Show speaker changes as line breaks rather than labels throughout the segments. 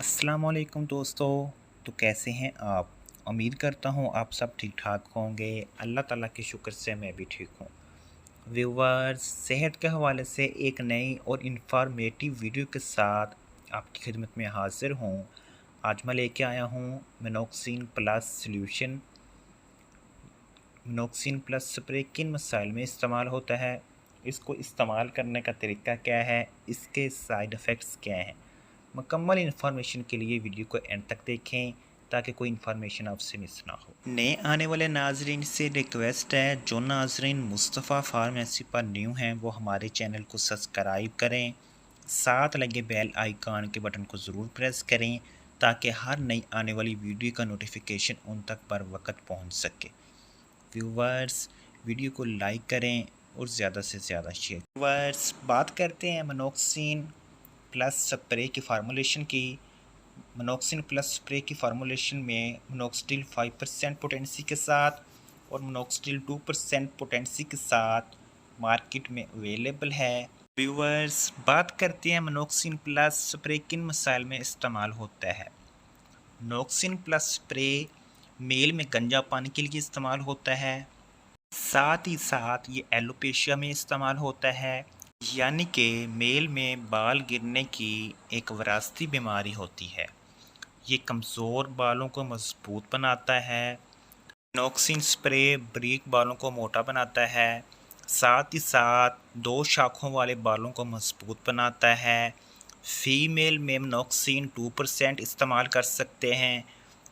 अस्सलाम वालेकुम दोस्तों। तो कैसे हैं आप? उम्मीद करता हूँ आप सब ठीक ठाक होंगे। अल्लाह ताला के शुक्र से मैं भी ठीक हूँ। व्यूवर्स, सेहत के हवाले से एक नई और इन्फॉर्मेटिव वीडियो के साथ आपकी खिदमत में हाजिर हूँ। आज मैं लेके आया हूँ मिनोक्सिन प्लस सॉल्यूशन। मिनोक्सिन प्लस स्प्रे किन मसाइल में इस्तेमाल होता है, इसको इस्तेमाल करने का तरीका क्या है, इसके साइड इफ़ेक्ट्स क्या हैं। मुकम्मल इन्फॉर्मेशन के लिए वीडियो को एंड तक देखें ताकि कोई इन्फॉर्मेशन आपसे मिस ना हो। नए आने वाले नाजरीन से रिक्वेस्ट है, जो नाजरीन मुस्तफ़ा फार्मेसी पर न्यू हैं वो हमारे चैनल को सब्सक्राइब करें, साथ लगे बेल आइकन के बटन को ज़रूर प्रेस करें ताकि हर नई आने वाली वीडियो का नोटिफिकेशन उन तक पर वक्त पहुंच सके। व्यूवर्स, वीडियो को लाइक करें और ज़्यादा से ज़्यादा शेयर। व्यूवर्स, बात करते हैं मिनोक्सिन प्लस स्प्रे की फार्मूलेशन की। मिनोक्सिन प्लस स्प्रे की फार्मूलेशन में मिनोक्सिडिल 5% पोटेंसी के साथ और मिनोक्सिडिल 2% पोटेंसी के साथ मार्केट में अवेलेबल है। व्यूवर्स, बात करते हैं मिनोक्सिन प्लस स्प्रे किन मसाइल में इस्तेमाल होता है। मिनोक्सिन प्लस स्प्रे मेल में गंजा पानी के लिए इस्तेमाल होता है, साथ ही साथ ये एलोपेशिया में इस्तेमाल होता है, यानी कि मेल में बाल गिरने की एक विरासती बीमारी होती है। ये कमज़ोर बालों को मजबूत बनाता है। नोक्सिन स्प्रे बारीक बालों को मोटा बनाता है, साथ ही साथ दो शाखों वाले बालों को मजबूत बनाता है। फ़ीमेल में नोक्सिन 2% इस्तेमाल कर सकते हैं।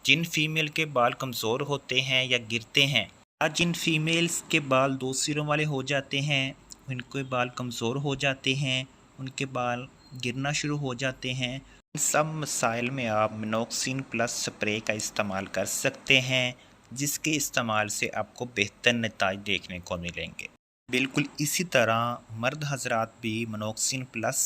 जिन फ़ीमेल के बाल कमज़ोर होते हैं या गिरते हैं, या जिन फ़ीमेल्स के बाल दो सिरों वाले हो जाते हैं, उनके बाल कमज़ोर हो जाते हैं, उनके बाल गिरना शुरू हो जाते हैं, इन सब मसाइल में आप मिनोक्सिन प्लस स्प्रे का इस्तेमाल कर सकते हैं, जिसके इस्तेमाल से आपको बेहतर नतीजे देखने को मिलेंगे। बिल्कुल इसी तरह मर्द हजरात भी मिनोक्सिन प्लस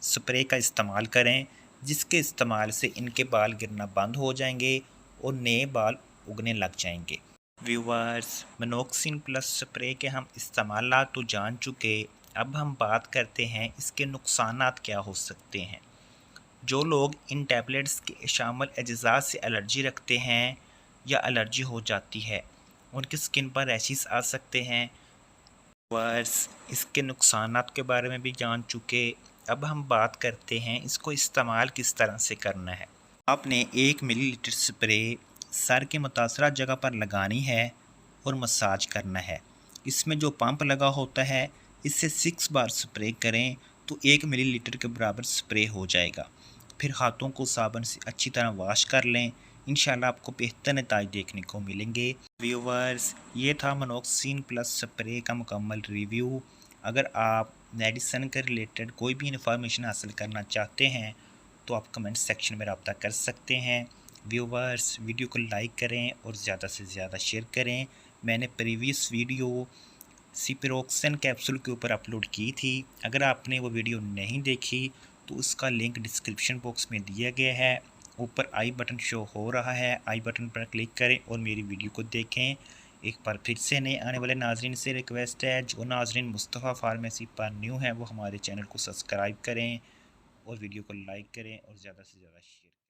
स्प्रे का इस्तेमाल करें, जिसके इस्तेमाल से इनके बाल गिरना बंद हो जाएंगे और नए बाल उगने लग जाएंगे। व्यूवर्स, मिनोक्सिन प्लस स्प्रे के हम इस्तेमालात तो जान चुके, अब हम बात करते हैं इसके नुकसानात क्या हो सकते हैं। जो लोग इन टैबलेट्स के शामिल अज्जा से एलर्जी रखते हैं या एलर्जी हो जाती है, उनकी स्किन पर रैशेस आ सकते हैं। वर्स, इसके नुकसानात के बारे में भी जान चुके, अब हम बात करते हैं इसको इस्तेमाल किस तरह से करना है। आपने 1 मिलीलीटर स्प्रे सर के मुतासरा जगह पर लगानी है और मसाज करना है। इसमें जो पंप लगा होता है, इससे 6 बार स्प्रे करें तो 1 मिलीलीटर के बराबर स्प्रे हो जाएगा। फिर हाथों को साबुन से अच्छी तरह वॉश कर लें, इंशाल्लाह आपको बेहतर नतीजे देखने को मिलेंगे। व्यूवर्स, ये था मिनोक्सिन प्लस स्प्रे का मुकम्मल रिव्यू। अगर आप मेडिसिन के रिलेटेड कोई भी इंफॉर्मेशन हासिल करना चाहते हैं तो आप कमेंट सेक्शन में रब्ता कर सकते हैं। व्यूवर्स, वीडियो को लाइक करें और ज़्यादा से ज़्यादा शेयर करें। मैंने प्रीवियस वीडियो सिप्रोक्सन कैप्सूल के ऊपर अपलोड की थी। अगर आपने वो वीडियो नहीं देखी तो उसका लिंक डिस्क्रिप्शन बॉक्स में दिया गया है। ऊपर आई बटन शो हो रहा है, आई बटन पर क्लिक करें और मेरी वीडियो को देखें। एक बार फिर से नए आने वाले नाजरीन से रिक्वेस्ट है, जो नाजरीन मुस्तफ़ा फार्मेसी पर न्यू हैं वो हमारे चैनल को सब्सक्राइब करें और वीडियो को लाइक करें और ज़्यादा से ज़्यादा शेयर